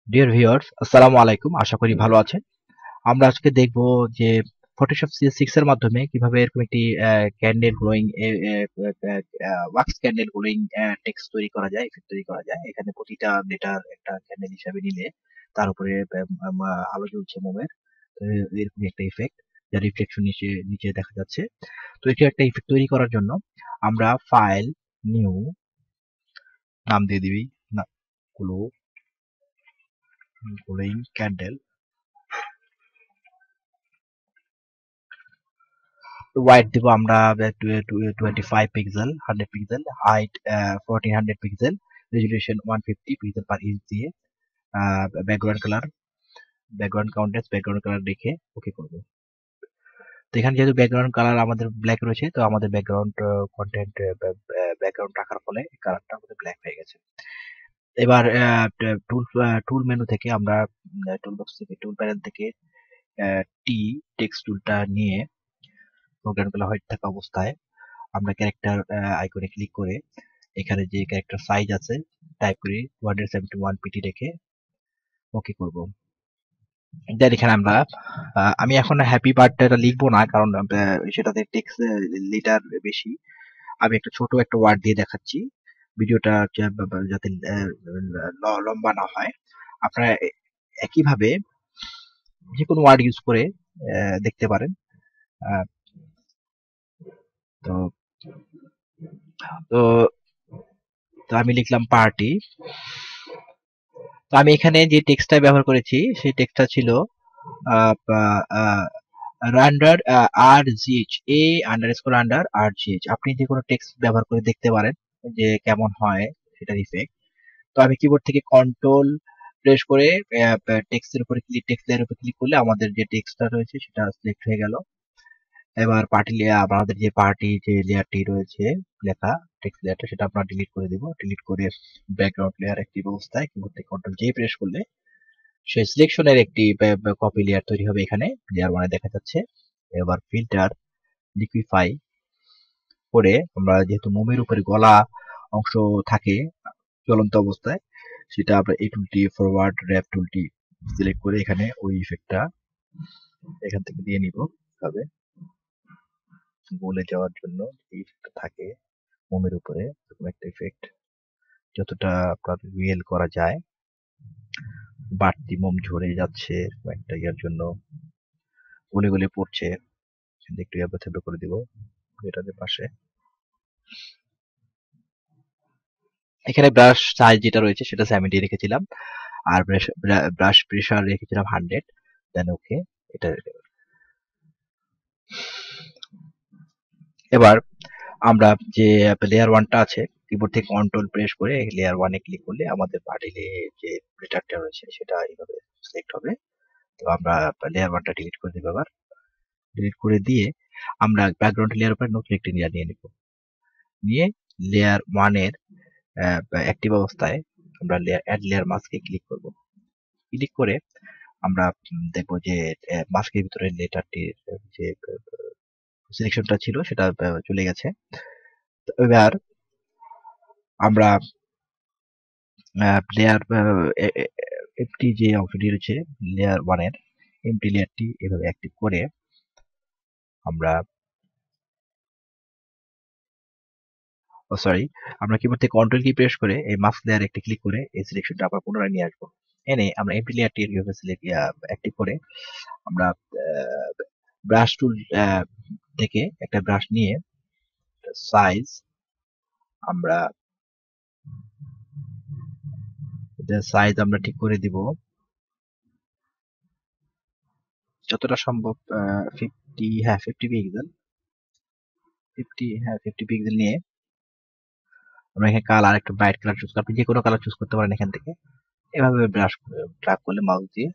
Dear viewers, আসসালামু আলাইকুম। আশা করি ভালো আছেন। আমরা আজকে দেখব যে ফটোশপ সিএস6 এর মাধ্যমে কিভাবে এরকম একটি candle glowing wax candle glowing text তৈরি করা যায়, ইফেক্ট তৈরি করা যায়। এখানে প্রতিটা লেটার একটা ক্যান্ডেল হিসাবে নিলে তার উপরে আলো জ্বলছে মোমের। তো এরকম একটা ইফেক্ট যার রিফ্লেকশন নিচে নিচে দেখা যাচ্ছে। তো এটা একটা ইফেক্ট তৈরি করার জন্য আমরা ফাইল, নিউ, নাম দিয়ে দিবি, না গ্লোয়িং ক্যান্ডেল, ওয়াইড দিব আমরা 25 pixel, 100 pixel, height 1400 pixel, resolution 150 pixel পার ইঞ্চ দিয়ে ব্যাকগ্রাউন্ড কাউন্টেন্স ব্যাকগ্রাউন্ড কালার রেখে ওকে করব। তো এখানে যেহেতু ব্যাকগ্রাউন্ড কালার আমাদের ব্ল্যাক রয়েছে, তো আমাদের ব্যাকগ্রাউন্ড কন্টেন্ট ব্যাকগ্রাউন্ড রাখার ফলে এই কালারটা আমাদের ব্ল্যাক হয়ে গেছে। এবার টুল টুল মেনু থেকে আমরা টুল বক্স থেকে টুল প্যানেল থেকে টি টেক্সট টুলটা নিয়ে প্রোগ্রাম গুলো হোয়াইট থাকা অবস্থায় আমরা ক্যারেক্টার আইকনে ক্লিক করে এখানে যে ক্যারেক্টার সাইজ আছে টাইপ করি 271 পিটি রেখে ওকে করব। দেন এখানে আমরা আমি এখন হ্যাপি বার্থডেটা লিখবো না, কারণ সেটাতে টেক্সট লিটার বেশি। আমি একটা ছোট একটা ওয়ার্ড দিয়ে দেখাচ্ছি ভিডিওটা যাতে লম্বা না হয়। আপনারা একইভাবে যে কোনো ওয়ার্ড ইউজ করে দেখতে পারেন। আহ, তো তো তো আমি লিখলাম পার্টি। তো আমি এখানে যে টেক্সটটা ব্যবহার করেছি সেই টেক্সটটা ছিল under R GH A underscore under R GH. আপনি যে কোনো টেক্সট ব্যবহার করে দেখতে পারেন যে কেমন হয় সেটার ইফেক্ট। তো আমি কিবোর্ড থেকে কন্ট্রোল প্রেস করে টেক্সটের উপরে টেক্সট লেয়ারের উপর ক্লিক করলে আমাদের যে টেক্সটটা রয়েছে সেটা সিলেক্ট হয়ে গেল। এবার পার্টি লেয়ার, আমাদের যে পার্টি যে লেয়ারটি রয়েছে লেখা টেক্সট লেয়ারটা, সেটা আমরা ডিলিট করে দিব। ডিলিট করে ব্যাকগ্রাউন্ড লেয়ার একটি অবস্থায় কিবোর্ড থেকে কন্ট্রোল জে প্রেস করলে সেই সিলেকশনের একটি কপি লেয়ার তৈরি হবে। এখানে লেয়ার ওয়ানে দেখা যাচ্ছে। এবার ফিল্টার লিকুইফাই করে আমরা যেহেতু মোমের উপরে গলা অংশ থাকে জ্বলন্ত অবস্থায়, সেটা আমরা এই টুলটি ফরওয়ার্ড র্যাপ টুলটি সিলেক্ট করে এখানে ওই ইফেক্টটা এখান থেকে দিয়ে নিব। তবে গলে যাওয়ার জন্য এই ইফেক্টটা থাকে মোমের উপরে, এরকম একটা ইফেক্ট যতটা আপনার রিয়েল করা যায়, বাড়তি মোম ঝরে যাচ্ছে এরকম একটা ইয়ার জন্য গলে গলে পড়ছে, একটু ইয়াবো করে দিব এটার পাশে। এখানে ব্রাশ সাইজ যেটা রয়েছে সেটা 70 রেখেছিলাম, আর ব্রাশ প্রেসার রেখেছিলাম 100। দেন ওকে। এটা এবার আমরা যে লেয়ার ওয়ানটা আছে কিবোর্ড থেকে কন্ট্রোল প্রেস করে লেয়ার ওয়ানে ক্লিক করলে আমাদের পার্টি যে লেটারটা রয়েছে সেটা এইভাবে সিলেক্ট হবে। তো আমরা লেয়ার ওয়ানটা ডিলিট করে দেবো। আবার ডিলিট করে দিয়ে আমরা ব্যাকগ্রাউন্ড লেয়ার উপরে নতুন একটি লেয়ার নিয়ে নেব। নিয়ে লেয়ার ওয়ানের অ্যাক্টিভ অবস্থায় আমরা অ্যাড লেয়ার মাস্কে ক্লিক করব। ক্লিক করে আমরা দেখব যে মাস্কের ভিতরে লেটারটির যে সিলেকশনটা ছিল সেটা চলে গেছে। তো এবার আমরা লেয়ার এমটি যে অংশটি রয়েছে লেয়ার ওয়ানের এমটি লেয়ারটি এভাবে অ্যাক্টিভ করে আমরা সরি আমরা কিবোর্ড থেকে কন্ট্রোল কি প্রেস করে এই মাস্ক লেয়ার একটি ক্লিক করে এই সিলেকশনটা আবার পুনরায় নিয়ে আসবো। এনে আমরা এমটি লেয়ারটি এভাবে সিলেক্ট অ্যাক্টিভ করে আমরা ব্রাশ টুল থেকে একটা ব্রাশ নিয়ে সাইজ আমরা ঠিক করে দিব যতটা সম্ভব 50, হ্যাঁ 50 পিক্সেল, 50 পিক্সেল নিয়ে আমরা এখানে কালার একটু ব্রাইট কালার চুজ, আপনি যে কোনো কালার চুজ করতে পারেন এখান থেকে। এভাবে ব্রাশ ড্রাগ করলে মাউস দিয়ে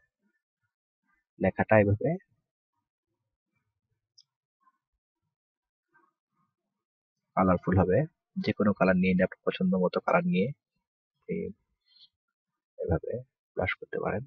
লেখাটা এভাবে কালারফুল হবে। যে কোনো কালার নিয়ে আপনার পছন্দ মতো কালার নিয়ে এভাবে ব্রাশ করতে পারেন।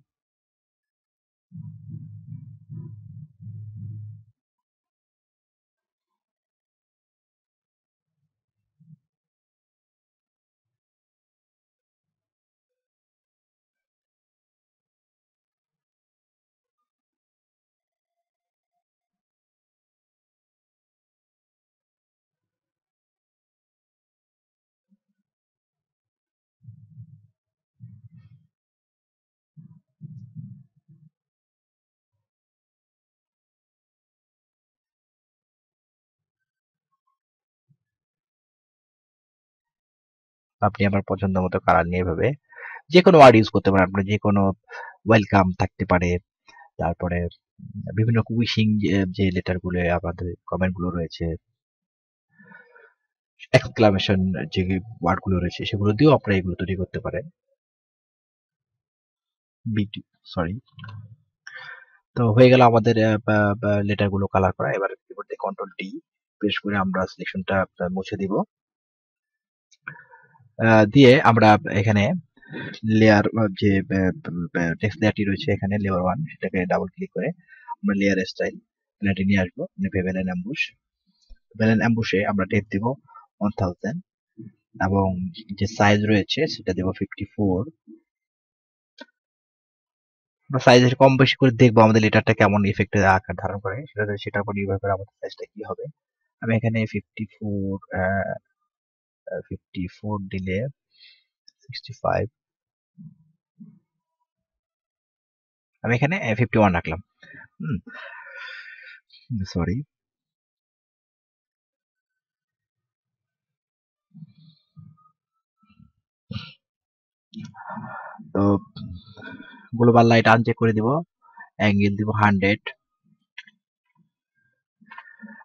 আপনি আমার পছন্দ মতো কালার নিয়ে এভাবে যে কোনো ওয়ার্ড ইউজ করতে পারেন, আপনার যে কোনো ওয়েলকাম থাকতে পারে, তারপরে বিভিন্ন উইশিং যে লেটার গুলো আমাদের কমেন্ট গুলো রয়েছে, এক্সক্লামেশন যে ওয়ার্ড গুলো রয়েছে সেগুলো দিয়েও আপনারা এগুলো তৈরি করতে পারেন। সরি। তো হয়ে গেল আমাদের লেটার গুলো কালার করা। এবার কিবোর্ড দিয়ে কন্ট্রোল ডি প্রেস করে আমরা সিলেকশনটা মুছে দিব। দিয়ে আমরা এখানে লেয়ার যে টেক্সট লেয়ারটি রয়েছে এখানে লেয়ার 1 সেটাকে ডাবল ক্লিক করে আমরা লেয়ার স্টাইল প্যানেলটি নিয়ে আসবো। ভেবেলেন অ্যাম্বুশ, ভেবেলেন অ্যাম্বুশে আমরা ডেপথ দিব 1000 এবং যে সাইজ রয়েছে সেটা দেব 54। আমরা সাইজের কম বেশি করে দেখবো আমাদের লেটারটা কেমন ইফেক্টের আকার ধারণ করে, সেটার উপর নির্ভর করে আমাদের সাইজটা কি হবে। আমি এখানে 54 দিলে 65, আমি এখানে 51 রাখলাম। সরি। তো গ্লোবাল লাইট আনচেক করে দিব, অ্যাঙ্গেল দিব 100।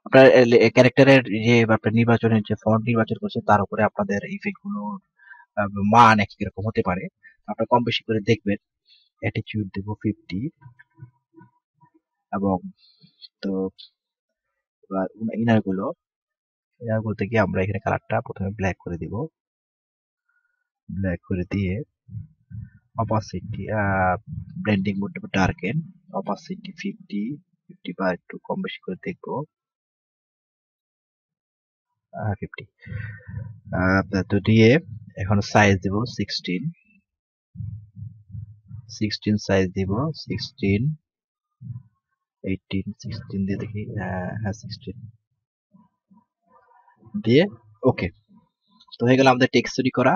আপনার ক্যারেক্টারের যে আপনার নির্বাচনের যে ফন্ট নির্বাচন করছে তার উপরে আপনাদের ইফেক্ট গুলোর মান এক এক রকম হতে পারে, আপনারা কম বেশি করে দেখবেন। অ্যাটিটিউড দেব 50 এবং তো এবার ইনার গুলোতে গিয়ে আমরা এখানে কালারটা প্রথমে ব্ল্যাক করে দিব। ব্ল্যাক করে দিয়ে অপাসিটি ব্লেন্ডিং মোড দেব ডার্কেন, অপাসিটি 50 বা একটু কম বেশি করে দেখবো 50। তো দিয়ে এখন সাইজ দেব 16 সাইজ দিব 16, 18, 16 দিয়ে দেখি, হ্যাঁ 16 দিয়ে ওকে। তো হয়ে গেল আমাদের টেক্সট তৈরি করা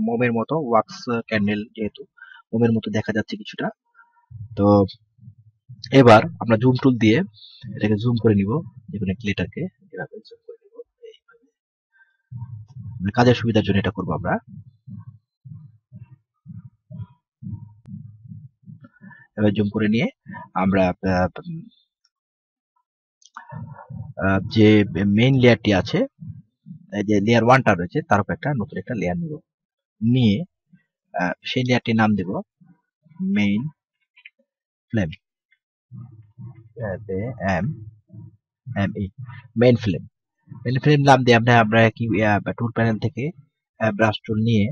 মোমের মতো, ওয়াক্স ক্যান্ডেল যেহেতু মোমের মতো দেখা যাচ্ছে কিছুটা। তো এবার আমরা জুম টুল দিয়ে এটাকে জুম করে নিব, যেকোনো একটা লেটারকে এভাবে জুম করে নিব। কাজের সুবিধার জন্য এটা করবো আমরা। এবার জুম করে নিয়ে আমরা যে মেইন লেয়ারটি আছে, যে লেয়ার 1টা রয়েছে তার উপর একটা নতুন একটা লেয়ার নিব, নিয়ে সেই লেয়ারটির নাম দেব main flame, M M E main flame. Main flame নাম দিয়ে আমরা কি টুল প্যানেল থেকে ব্রাশ টুল নিয়ে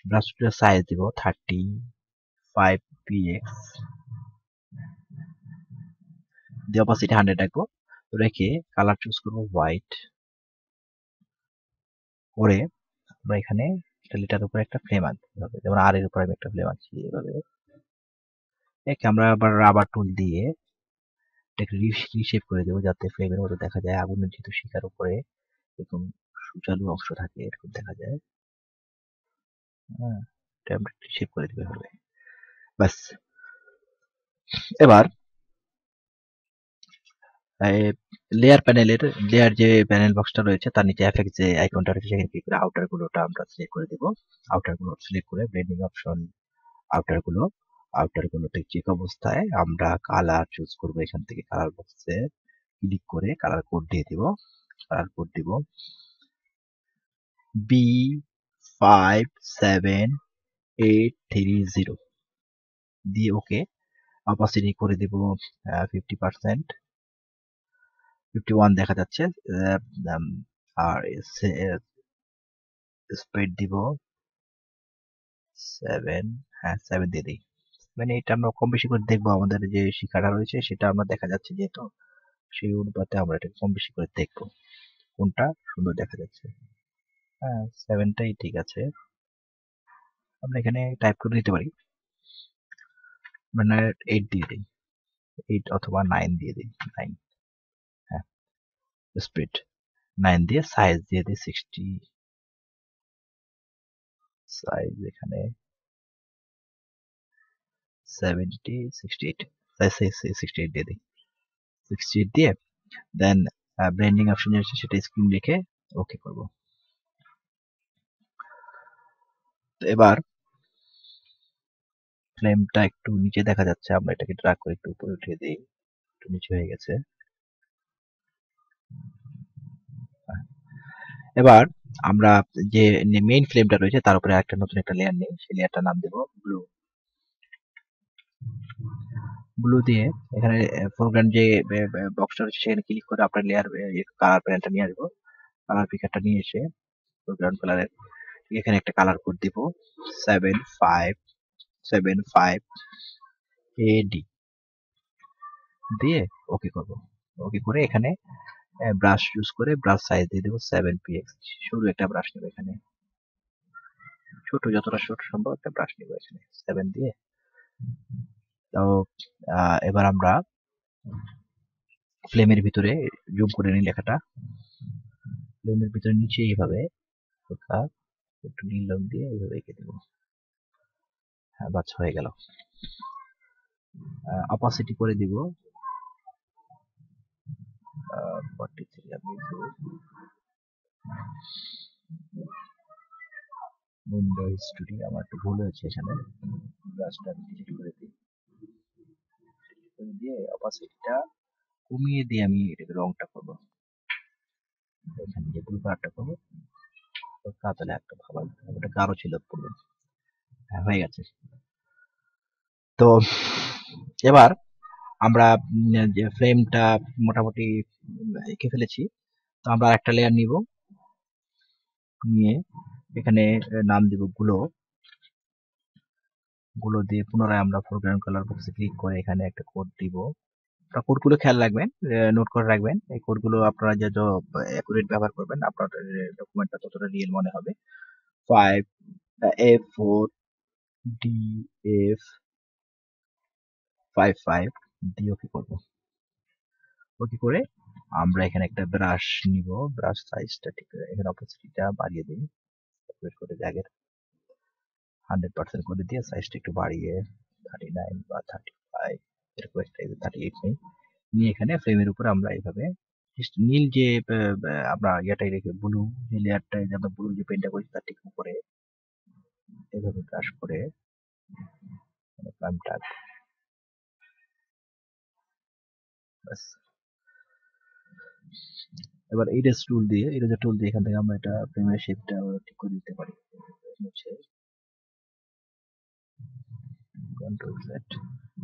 ব্রাশ টুলের সাইজ দিব 35 px, দিয়ে অপাসিটি 100 রাখবো, রেখে কালার চুজ করবো হোয়াইট করে আমরা এখানে একটা লেটার উপরে একটা ফ্লেম আনতে হবে, যেমন আর এর উপরে আমি একটা ফ্লেম আনছি এভাবে। একে আমরা আবার রাবার টুল দিয়ে এটাকে রিশেপ করে দেবো যাতে ফ্লেমের মতো দেখা যায়, আগুনের যেহেতু শিখার উপরে এরকম সুচালু অংশ থাকে এরকম দেখা যায়। হ্যাঁ, এটা আমরা রিশেপ করে দিতে হবে ব্যাস। এবার লেয়ার প্যানেলের লেয়ার যে প্যানেল বক্সটা রয়েছে তার নিচে এফেক্ট যে আইকনটা রয়েছে সেখানে ক্লিক করে আউটার গুলোটা আমরা সিলেক্ট করে দিব। আউটার গুলো সিলেক্ট করে ব্লেন্ডিং অপশন, আউটার গুলোতে চেক অবস্থায় আমরা কালার চুজ করব, এখান থেকে কালার বক্সে ক্লিক করে কালার কোড দিয়ে দিব। কালার কোড দিব B57830 দিয়ে ওকে। অপাসিটি করে দিব 50%, 51 দেখা যাচ্ছে। আর স্পিড দিব 7, হ্যাঁ 7 দিয়ে দিই। মানে এটা আমরা কম বেশি করে দেখবো, আমাদের যে শিখাটা রয়েছে সেটা আমরা দেখা যাচ্ছে যেহেতু সেই অনুপাতে আমরা এটা কম বেশি করে দেখবো কোনটা সুন্দর দেখা যাচ্ছে। হ্যাঁ 7টাই ঠিক আছে, আমরা এখানে টাইপ করে দিতে পারি, মানে 8 দিয়ে দিই, 8 অথবা 9 দিয়ে দিই, 9। হ্যাঁ স্পিড 9 দিয়ে সাইজ দিয়ে দিই 60, সাইজ এখানে 70, 68, সাইজ 68 দিয়ে দিই, 68 দিয়ে দেন ব্লেন্ডিং অপশন আছে সেটা স্ক্রিন রেখে ওকে করব। এবার ফ্লেমটা একটু নিচে দেখা যাচ্ছে, আমরা এটাকে ড্রাগ করে একটু উপরে উঠিয়ে দিই, একটু নিচে হয়ে গেছে। এবার আমরা যে মেইন ফ্লেমটা রয়েছে তার উপরে একটা নতুন একটা লেয়ার নিই, সেই লেয়ারটার নাম দেব ব্লু। ব্লু দিয়ে এখানে ফোরগ্রাউন্ড যে বক্সটা রয়েছে সেখানে ক্লিক করে আপনার লেয়ার কালার প্যানেলটা নিয়ে আসবো, কালার পিকারটা নিয়ে এসে ফোরগ্রাউন্ড কালারের এখানে একটা কালার কোড দিব 7575 AD দিয়ে ওকে করব। ওকে করে এখানে ব্রাশ ইউজ করে ব্রাশ সাইজ দিয়ে দেবো 7px। শুরু একটা ব্রাশ নেব, এখানে ছোট, যতটা ছোট সম্ভব একটা ব্রাশ নেব, এখানে 7 দিয়ে। তো এবার আমরা ফ্লেমের ভিতরে জুম করে নিই লেখাটা, ফ্লেমের ভিতরে নিচে এইভাবে হালকা একটু নীল রং দিয়ে এইভাবে এঁকে দেবো। হ্যাঁ, বাস হয়ে গেল। অপাসিটি করে দিব 43। আমি একটু উইন্ডো হিস্টোরি আমার একটু ভুল হয়েছে, এখানে ব্রাশটা ডিলিট করে দিই, করে দিয়ে অপাসিটিটা কমিয়ে দিয়ে আমি এটাকে রংটা করবো, এখানে যে ব্লু কালারটা করবো কাতালে একটা ভালো, ওটা গাঢ় ছিল পূর্বে। হ্যাঁ, হয়ে গেছে। তো এবার আমরা যে ফ্লেমটা মোটামুটি এঁকে ফেলেছি, তো আমরা একটা লেয়ার নিব, নিয়ে এখানে নাম দিব গুলো। গুলো দিয়ে পুনরায় আমরা ফোরগ্রাউন্ড কালার বক্সে ক্লিক করে এখানে একটা কোড দিব। আপনারা কোডগুলো খেয়াল রাখবেন, নোট করে রাখবেন। এই কোডগুলো আপনারা যত অ্যাকুরেট ব্যবহার করবেন আপনার ডকুমেন্টটা ততটা রিয়েল মনে হবে। 5 F4 DF 55 দিয়ে ওকে করবো। ওকে করে আমরা এখানে একটা ব্রাশ নিব, ব্রাশ সাইজটা ঠিক করে এখানে অপোজিটটা বাড়িয়ে দিই, করে আগের 100% করে দিয়ে সাইজটা একটু বাড়িয়ে 39 বা 35 এরকম একটা 38 নেই, নিয়ে এখানে ফ্রেমের উপর আমরা এইভাবে নীল যে আমরা ইয়েটাই রেখে ব্লু যে লেয়ারটায় যে আমরা ব্লু যে পেন্টটা করেছি তার ঠিক উপরে এইভাবে ব্রাশ করে ফ্রেমটা ব্যাস। এবার ইরেজ টুল দিয়ে এখান থেকে আমরা এটা ফ্রেমের শেপটা ঠিক করে দিতে পারি, হচ্ছে কন্ট্রোল জেড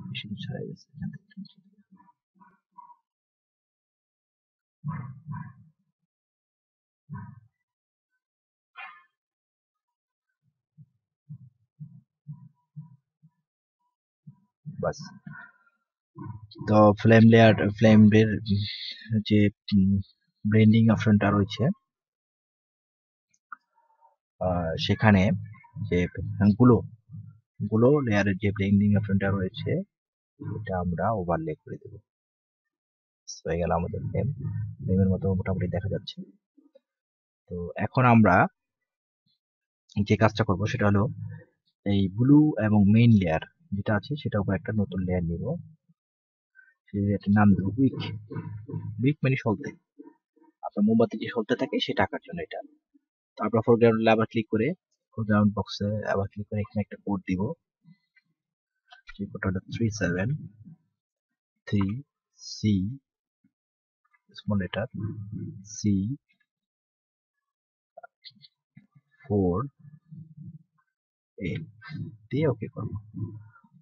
মেশিন ছাড়া গেছে এখান থেকে বাস। তো ফ্লেমের যে ব্লেন্ডিং অপশনটা রয়েছে সেখানে যে গুলো গুলো লেয়ারের যে ব্লেন্ডিং অপশনটা রয়েছে এটা আমরা ওভারলে করে দেব। হয়ে গেল আমাদের ফ্লেমের মতো মোটামুটি দেখা যাচ্ছে। তো এখন আমরা যে কাজটা করব সেটা হলো এই ব্লু এবং মেইন লেয়ার যেটা আছে সেটার উপর একটা নতুন লেয়ার নিব, সেই লেয়ারটার নাম দেবো উইক। উইক মানে সলতে, আপনার মোমবাতি যে সলতে থাকে সেটা আঁকার জন্য এটা। তারপর ফোরগ্রাউন্ডে আবার ক্লিক করে ফোরগ্রাউন্ড বক্সে আবার ক্লিক করে এখানে একটা কোড দিব, যে কোডটা হলো 373C small letter C 4A দিয়ে ওকে করব।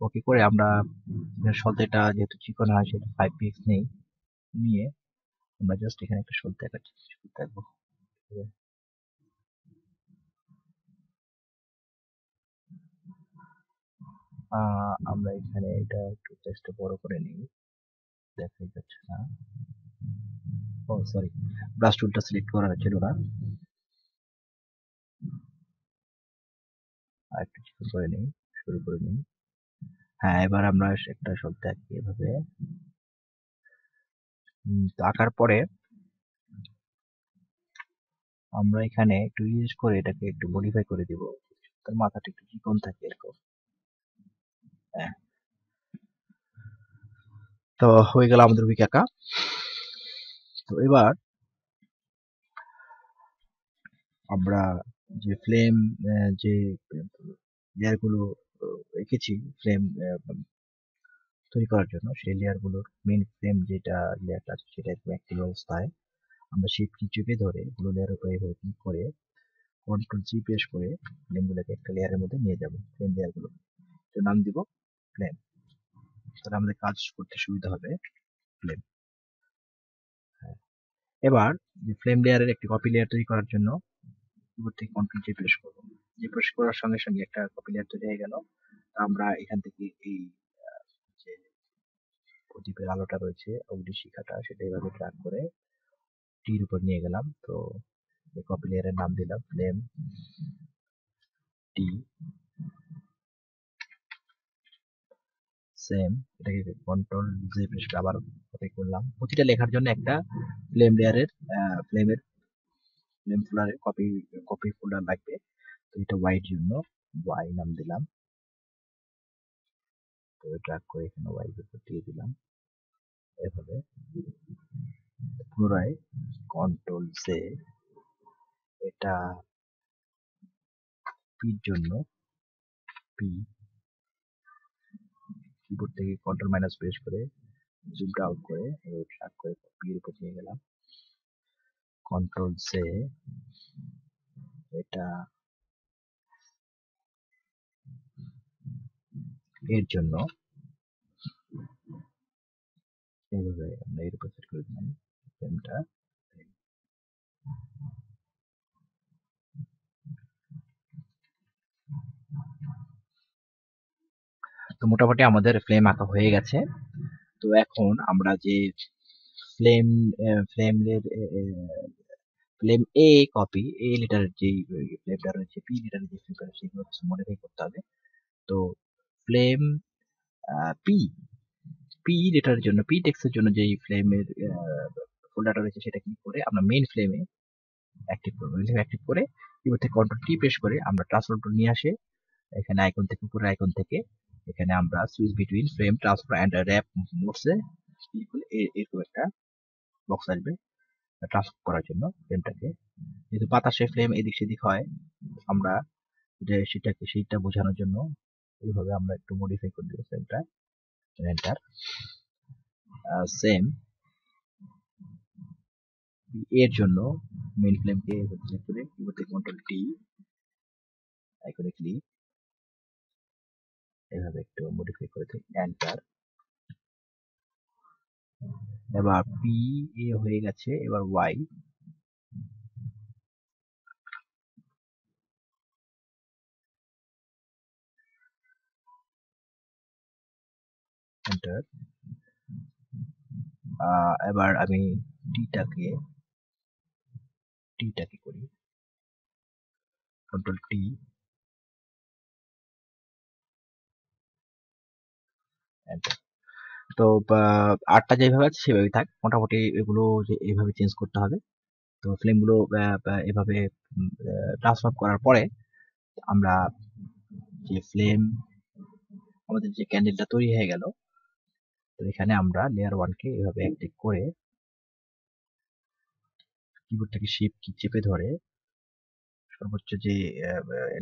ওকে করে আমরা সলতেটা যেহেতু চিকন হয় সেটা 5px নেই, নিয়ে আমরা জাস্ট এখানে একটা সলতে আঁকার চেষ্টা করতে থাকবো। আমরা এখানে এটা একটু চেষ্টা বড় করে নিই, দেখাই যাচ্ছে না। ও সরি, ব্রাশ টুলটা সিলেক্ট করা ছিল না, আর একটু চিকন করে নিই, শুরু করে নিই। হ্যাঁ, এবার আমরা একটা শব্দ আঁকি এভাবে। তো আঁকার পরে আমরা এখানে একটু ইউজ করে এটাকে একটু মডিফাই করে দিব, তার মাথাটা একটু চিকন থাকে এরকম। হ্যাঁ, তো হয়ে গেল আমাদের উইক আঁকা। তো এবার আমরা যে ফ্লেম যে লেয়ার গুলো রেখেছি ফ্রেম তৈরি করার জন্য, সেই লেয়ার গুলোর মেইন ফ্রেম যেটা লেয়ারটা আছে সেটা একদম অ্যাক্টিভ অবস্থায় আমরা শিফট কি চেপে ধরে পুরো লেয়ার উপরে এভাবে ক্লিক করে কন্ট্রোল জি প্রেস করে ফ্রেম গুলোকে একটা লেয়ারের মধ্যে নিয়ে যাব। ফ্রেম লেয়ার গুলো নাম দিব ফ্রেম, তাহলে আমাদের কাজ করতে সুবিধা হবে। ফ্রেম, এবার ফ্রেম লেয়ারের একটি কপি লেয়ার তৈরি করার জন্য কিবোর্ড থেকে কন্ট্রোল জি প্রেস করব। জি প্রেস করার সঙ্গে সঙ্গে একটা কপি লেয়ার তৈরি হয়ে গেল। আমরা এখান থেকে এই যে প্রদীপের আলোটা রয়েছে অগ্নি শিখাটা সেটা এভাবে ড্র্যাগ করে টির উপর নিয়ে গেলাম। তো এই কপি লেয়ারের নাম দিলাম ফ্লেম টি। সেম, এটাকে কন্ট্রোল জে প্রেস করে আবার কপি করলাম। প্রতিটা লেখার জন্য একটা ফ্লেম লেয়ারের ফ্লেমের ফ্লেম ফোল্ডারের কপি ফোল্ডার লাগবে। তো এটা ওয়াই এর জন্য ওয়াই নাম দিলাম। তো ড্র্যাগ করে এখানে ওয়াই এর উপর দিয়ে দিলাম এভাবে। পুনরায় কন্ট্রোল জে, এটা পির জন্য পি, কিবোর্ড থেকে কন্ট্রোল মাইনাস প্রেস করে জুমটা আউট করে ড্র্যাগ করে পি এর উপর নিয়ে গেলাম। কন্ট্রোল জে, এটা এর জন্য এইভাবে আমরা এর উপর সেট করে দিলাম ফ্রেমটা। তো মোটামুটি আমাদের ফ্লেম আঁকা হয়ে গেছে। তো এখন আমরা যে ফ্লেম ফ্লেমের ফ্লেম এ কপি এ লেটারের যে ফ্লেমটা রয়েছে পি লেটারের যে ফ্লেমটা সেগুলো মডিফাই করতে হবে। তো ফ্লেম পি পি লেটারের জন্য পি টেক্সটের জন্য যেই ফ্লেমের ফোল্ডারটা রয়েছে সেটা ক্লিক করে আমরা মেইন ফ্লেমে অ্যাক্টিভ করবো। অ্যাক্টিভ করে কিবোর্ড থেকে কন্ট্রোল টি প্রেস করে আমরা ট্রান্সফর্ম টুল নিয়ে আসে এখানে আইকন থেকে উপরের আইকন থেকে এখানে আমরা switch between frame transfer and wrap মোডসে ক্লিক করলে এরকম একটা বক্স আসবে ট্রান্সফার করার জন্য ফ্রেমটাকে। যেহেতু বাতাসে ফ্রেম এদিক সেদিক হয়, আমরা সেটাকে সেইটা বোঝানোর জন্য এইভাবে আমরা একটু মডিফাই করে দেবো ফ্রেমটা। এন্টার। সেম এর জন্য মেইন ফ্লেমকে সিলেক্ট করে কিবোর্ড থেকে কন্ট্রোল টি আইকনে ক্লিক এভাবে একটু মডিফাই করে দিই। এন্টার। এবার পি এ হয়ে গেছে, এবার ওয়াই। এন্টার। এবার আমি টিটাকে করি কন্ট্রোল টি। এন্টার। তো আর্টটা যেভাবে আছে সেভাবেই থাক, মোটামুটি এগুলো যে এইভাবে চেঞ্জ করতে হবে। তো ফ্লেমগুলো এভাবে ট্রান্সফার করার পরে আমরা যে ফ্লেম আমাদের যে ক্যান্ডেলটা তৈরি হয়ে গেল, তো এখানে আমরা লেয়ার ওয়ানকে এভাবে অ্যাক্টিভ করে কিবোর্ড থেকে শিফট কি চেপে ধরে সর্বোচ্চ যে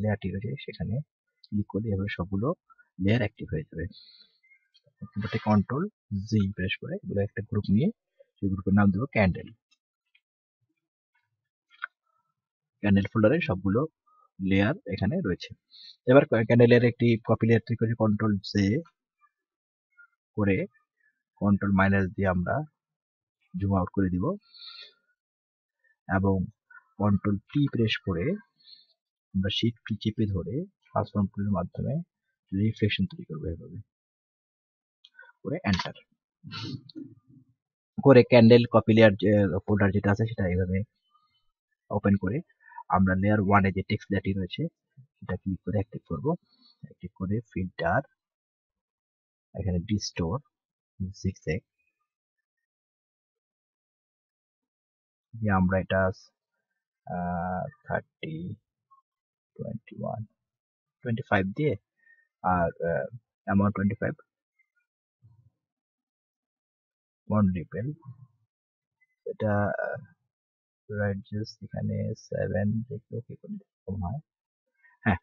লেয়ারটি রয়েছে সেখানে ক্লিক করলে এভাবে সবগুলো লেয়ার অ্যাক্টিভ হয়ে যাবে। কিবোর্ড থেকে কন্ট্রোল জি প্রেস করে এগুলো একটা গ্রুপ নিয়ে সেই গ্রুপের নাম দেবো ক্যান্ডেল। ক্যান্ডেল ফোল্ডারে সবগুলো লেয়ার এখানে রয়েছে। এবার ক্যান্ডেলের একটি কপি লেয়ার তৈরি করে কন্ট্রোল জে করে কন্ট্রোল মাইনাস দিয়ে আমরা জুম আউট করে দিব এবং কন্ট্রোল টি প্রেস করে আমরা শিফট কি চেপে ধরে ট্রান্সফর্ম টুলের মাধ্যমে রিফ্লেকশন তৈরি করবো এভাবে করে এন্টার করে ক্যান্ডেল কপি লেয়ার ফোল্ডার যেটা আছে সেটা এইভাবে ওপেন করে আমরা লেয়ার ওয়ানে যে টেক্সট লেয়ারটি রয়েছে সেটা ক্লিক করে অ্যাক্টিভ করব। অ্যাক্টিভ করে ফিল্টার এখানে ডিস্টোর জিগজ্যাগ দিয়ে আমরা এটা 30 21 25 দিয়ে আর অ্যামাউন্ট 25 বন্ড রিপেল এটা রাইট জাস্ট এখানে 7 দেখে ওকে করে দিতে হয়। হ্যাঁ,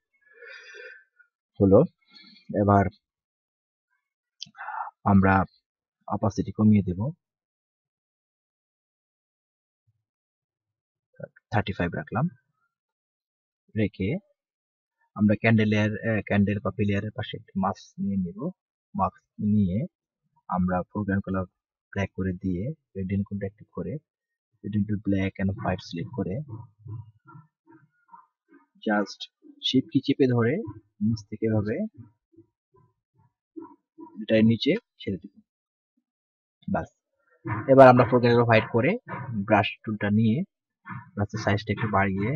হলো। এবার আমরা অপাসিটি কমিয়ে দেব, 35 রাখলাম। রেখে আমরা ক্যান্ডেল বা পিলিয়ারের পাশে একটি মাস্ক নিয়ে নিব। মাস্ক নিয়ে আমরা ফোরগ্রাউন্ড কালার ব্ল্যাক করে দিয়ে গ্রেডিয়েন্ট কোডটা অ্যাক্টিভ করে gradient black and white select করে জাস্ট শিফট কি চেপে ধরে নিচ থেকে এভাবে এটার নিচে ছেড়ে দিব। বাস, এবার আমরা ফোরগ্রাউন্ড হোয়াইট করে ব্রাশ টুলটা নিয়ে ব্রাশের সাইজটা একটু বাড়িয়ে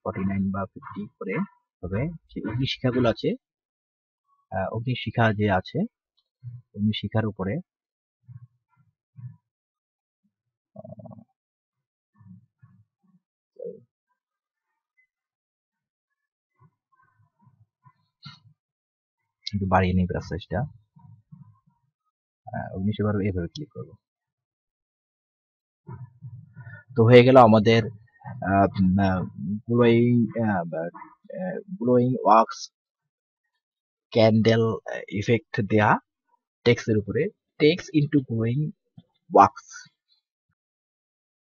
49 বা 50 করে তবে যে অগ্নিশিখাগুলো আছে, অগ্নিশিখা যে আছে অগ্নিশিখার উপরে একটু বাড়িয়ে নিই ব্রাশ সাইজটা। অগ্নিশিখার এভাবে ক্লিক করব। তো হয়ে গেল আমাদের glowing glowing wax candle effect দেয়া টেক্সটের উপরে টেক্সট ইনটু গ্লোয়িং ওয়াক্স